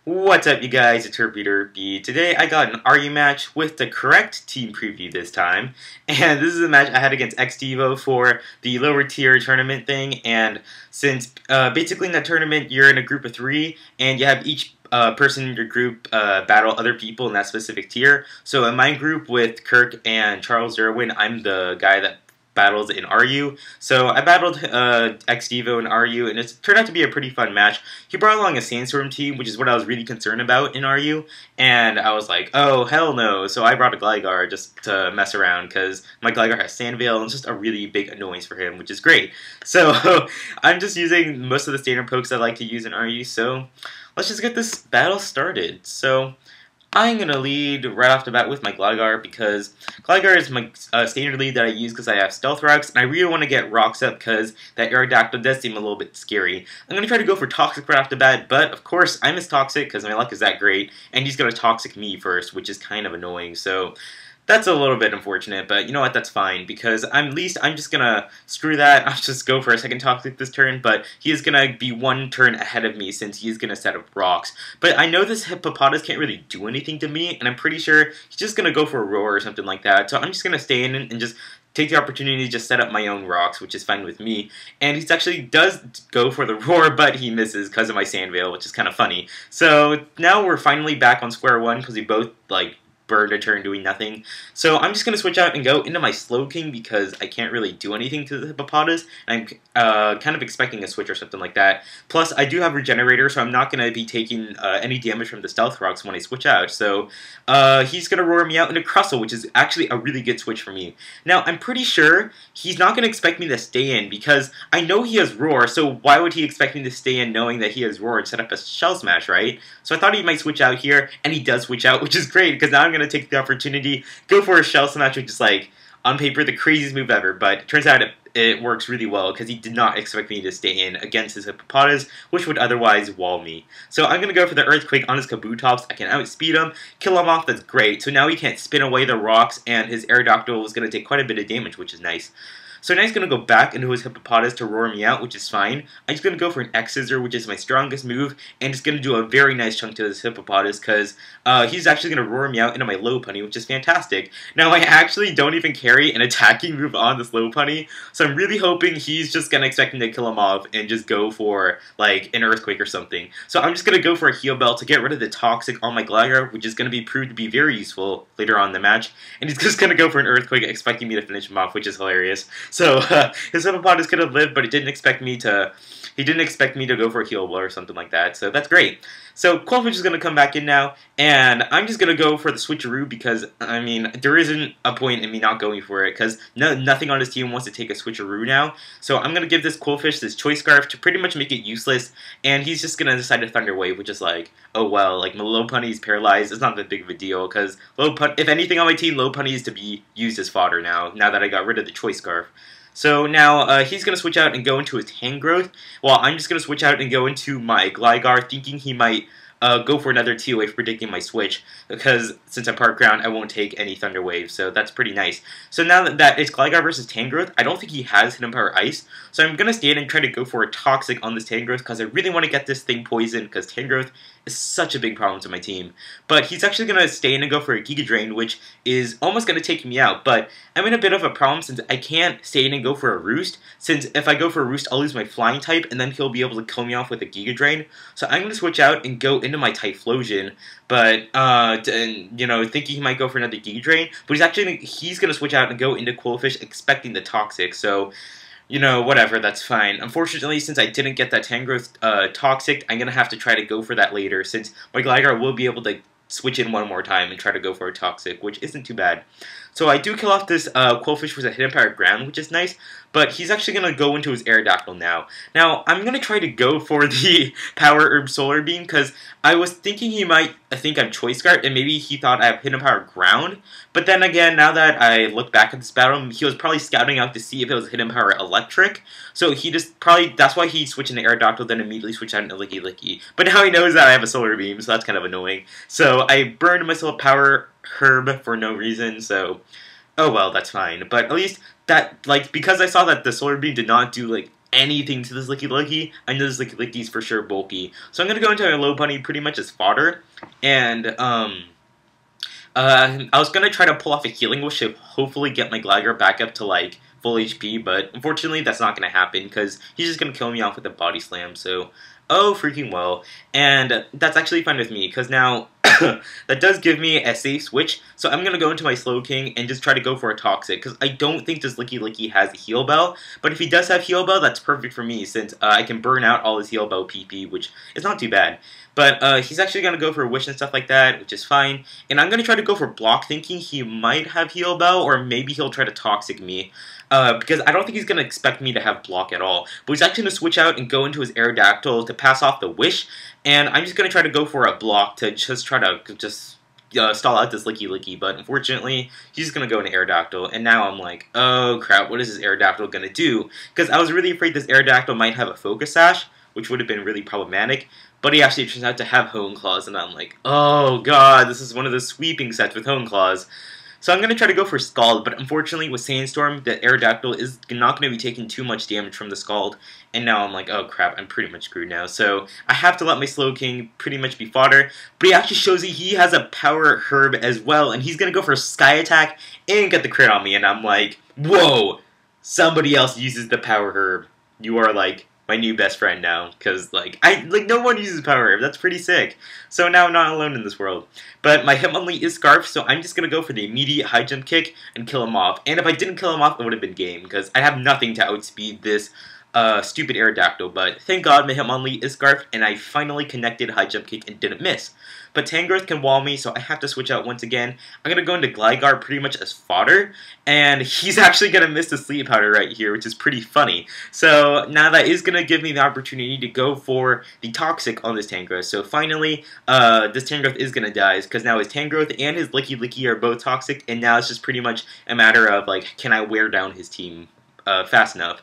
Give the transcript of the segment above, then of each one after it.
What's up, you guys? It's Herpeter B. Today I got an RU match with the correct team preview this time, and this is a match I had against XDevo for the lower tier tournament thing. And since basically in that tournament you're in a group of 3, and you have each person in your group battle other people in that specific tier. So in my group with Kirk and Charles Irwin, I'm the guy that battles in RU. So I battled XDevo in RU, and it turned out to be a pretty fun match. He brought along a sandstorm team, which is what I was really concerned about in RU, and I was like, oh, hell no. So I brought a Gligar just to mess around, because my Gligar has Sand Veil, and it's just a really big annoyance for him, which is great. So I'm just using most of the standard pokes I like to use in RU, so let's just get this battle started. So I'm going to lead right off the bat with my Gligar, because Gligar is my standard lead that I use because I have Stealth Rocks, and I really want to get Rocks up because that Aerodactyl does seem a little bit scary. I'm going to try to go for Toxic right off the bat, but of course I miss Toxic because my luck is that great, and he's going to Toxic me first, which is kind of annoying, so that's a little bit unfortunate, but you know what, that's fine, because I'm just gonna screw that. I'll just go for a second Toxic this turn, but he is gonna be one turn ahead of me since he's gonna set up Rocks. But I know this Hippopotas can't really do anything to me, and I'm pretty sure he's just gonna go for a Roar or something like that, so I'm just gonna stay in and just take the opportunity to just set up my own Rocks, which is fine with me. And he actually does go for the Roar, but he misses because of my Sand Veil, which is kind of funny. So now we're finally back on square one because we both, like, burned a turn doing nothing. So I'm just going to switch out and go into my Slowking because I can't really do anything to the Hippopotas. I'm kind of expecting a switch or something like that. Plus, I do have Regenerator, so I'm not going to be taking any damage from the Stealth Rocks when I switch out. So he's going to roar me out into Crustle, which is actually a really good switch for me. Now, I'm pretty sure he's not going to expect me to stay in because I know he has Roar, so why would he expect me to stay in knowing that he has Roar and set up a Shell Smash, right? So I thought he might switch out here, and he does switch out, which is great because now I'm going to take the opportunity, go for a Shell Smash, which is like, on paper, the craziest move ever, but it turns out it works really well because he did not expect me to stay in against his Hippopotas, which would otherwise wall me. So I'm going to go for the Earthquake on his Kabutops. I can outspeed him, kill him off, that's great. So now he can't spin away the rocks, and his Aerodactyl is going to take quite a bit of damage, which is nice. So now he's going to go back into his Hippopotas to roar me out, which is fine. I'm just going to go for an X-Scissor, which is my strongest move, and it's going to do a very nice chunk to this Hippopotas, because he's actually going to roar me out into my Lopunny, which is fantastic. Now, I actually don't even carry an attacking move on this Lopunny, so I'm really hoping he's just going to expect me to kill him off and just go for, like, an Earthquake or something. So I'm just going to go for a Heal Bell to get rid of the Toxic on my Gligar, which is going to be proved to be very useful later on in the match, and he's just going to go for an Earthquake, expecting me to finish him off, which is hilarious. So his Hippopotas could have lived, but he didn't expect me to go for a Heal Blow or something like that. So that's great. So Qwilfish is going to come back in now, and I'm just going to go for the Switcheroo because, I mean, there isn't a point in me not going for it because nothing on his team wants to take a Switcheroo now. So I'm going to give this Qwilfish this Choice Scarf to pretty much make it useless, and he's just going to decide to Thunder Wave, which is like, oh well, like my Lopunny's paralyzed. It's not that big of a deal because if anything on my team, Lopunny is to be used as fodder now that I got rid of the Choice Scarf. So now he's going to switch out and go into his Tangrowth, while I'm just going to switch out and go into my Gligar, thinking he might go for another T-Wave, predicting my switch, because since I'm Park Ground, I won't take any Thunder Wave, so that's pretty nice. So now that it's Gligar versus Tangrowth, I don't think he has Hidden Power Ice, so I'm going to stand and try to go for a Toxic on this Tangrowth, because I really want to get this thing poisoned, because Tangrowth is such a big problem to my team. But he's actually going to stay in and go for a Giga Drain, which is almost going to take me out, but I'm in a bit of a problem since I can't stay in and go for a Roost, since if I go for a Roost, I'll lose my Flying type, and then he'll be able to kill me off with a Giga Drain. So I'm going to switch out and go into my Typhlosion, but, you know, thinking he might go for another Giga Drain, but he's going to switch out and go into Qwilfish, expecting the Toxic, so you know, whatever, that's fine. Unfortunately, since I didn't get that Tangrowth Toxic, I'm going to have to try to go for that later, since my Gligar will be able to switch in one more time and try to go for a Toxic, which isn't too bad. So I do kill off this Qwilfish with a Hidden Power Ground, which is nice, but he's actually going to go into his Aerodactyl now. Now, I'm going to try to go for the Power Herb Solar Beam, because I was thinking he might think I'm Choice Scarf, and maybe he thought I have Hidden Power Ground, but then again, now that I look back at this battle, he was probably scouting out to see if it was Hidden Power Electric, so he just that's why he switched into Aerodactyl, then immediately switched out into Licky Licky. But now he knows that I have a Solar Beam, so that's kind of annoying. So I burned myself Power Herb for no reason, so oh well, that's fine. But at least that, like, because I saw that the Solar Beam did not do, like, anything to this Licky Licky, I know this Licky Licky is for sure bulky. So I'm gonna go into a low bunny pretty much as fodder, and I was gonna try to pull off a healing wish to hopefully get my Glider back up to like full HP, but unfortunately that's not gonna happen because he's just gonna kill me off with a body slam. So oh freaking well, and that's actually fine with me because now that does give me a safe switch. So I'm gonna go into my Slow King and just try to go for a Toxic because I don't think this Licky Licky has a Heal Bell, but if he does have Heal Bell, that's perfect for me since I can burn out all his Heal Bell PP, which is not too bad. But he's actually going to go for a Wish and stuff like that, which is fine. And I'm going to try to go for Block, thinking he might have Heal Bell, or maybe he'll try to Toxic me. Because I don't think he's going to expect me to have Block at all. But he's actually going to switch out and go into his Aerodactyl to pass off the Wish. And I'm just going to try to go for a Block to just try to stall out this Licky Licky. But unfortunately, he's just going to go into Aerodactyl. And now I'm like, oh crap, what is this Aerodactyl going to do? Because I was really afraid this Aerodactyl might have a Focus Sash, which would have been really problematic. But he actually turns out to have Hone Claws, and I'm like, oh god, this is one of the sweeping sets with Hone Claws. So I'm going to try to go for Scald, but unfortunately with Sandstorm, the Aerodactyl is not going to be taking too much damage from the Scald. And now I'm like, oh crap, I'm pretty much screwed now. So I have to let my Slow King pretty much be fodder. But he actually shows that he has a Power Herb as well, and he's going to go for a Sky Attack and get the crit on me. And I'm like, whoa, somebody else uses the Power Herb. You are like my new best friend now, because like no one uses Power Herb. That's pretty sick. So now I'm not alone in this world. But my Hitmonlee is Scarf, so I'm just gonna go for the immediate high jump kick and kill him off. And if I didn't kill him off, it would have been game because I have nothing to outspeed this stupid Aerodactyl. But thank God my Hitmonlee is Scarf, and I finally connected high jump kick and didn't miss. But Tangrowth can wall me, so I have to switch out once again. I'm going to go into Gligar pretty much as fodder, and he's actually going to miss the Sleep Powder right here, which is pretty funny. So now that is going to give me the opportunity to go for the Toxic on this Tangrowth. So finally, this Tangrowth is going to die, because now his Tangrowth and his Licky Licky are both Toxic, and now it's just pretty much a matter of, like, can I wear down his team fast enough?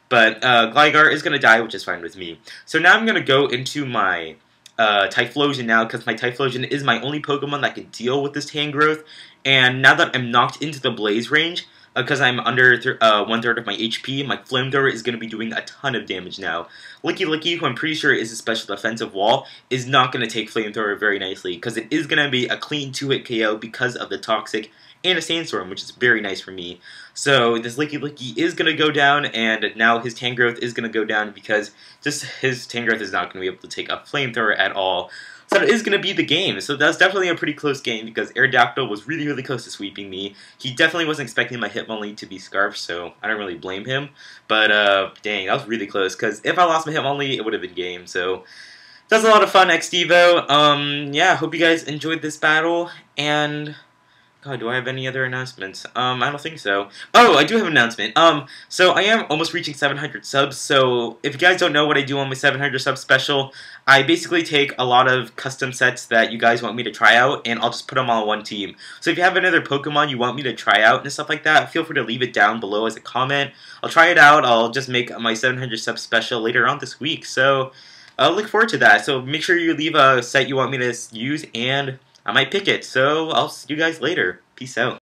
But Gligar is going to die, which is fine with me. So now I'm going to go into my Typhlosion now, because my Typhlosion is my only Pokemon that can deal with this Tangrowth. And now that I'm knocked into the Blaze range, because I'm under 1/3 of my HP, my Flamethrower is going to be doing a ton of damage now. Licky Licky, who I'm pretty sure is a special defensive wall, is not going to take Flamethrower very nicely, because it is going to be a clean 2-hit KO because of the Toxic and a Sandstorm, which is very nice for me. So this Licky Licky is going to go down, and now his Tangrowth is going to go down because just his Tangrowth is not going to be able to take a Flamethrower at all. So that is going to be the game. So that's definitely a pretty close game because Aerodactyl was really, really close to sweeping me. He definitely wasn't expecting my Hitmonlee to be Scarf, so I don't really blame him. But dang, that was really close because if I lost my Hitmonlee, it would have been game. So that was a lot of fun, XDevo. Yeah, hope you guys enjoyed this battle, and God, do I have any other announcements? I don't think so. Oh, I do have an announcement. So I am almost reaching 700 subs, so if you guys don't know what I do on my 700 sub special, I basically take a lot of custom sets that you guys want me to try out, and I'll just put them all on one team. So if you have another Pokemon you want me to try out and stuff like that, feel free to leave it down below as a comment. I'll try it out. I'll just make my 700 sub special later on this week, so I'll look forward to that. So make sure you leave a set you want me to use, and I might pick it. So I'll see you guys later. Peace out.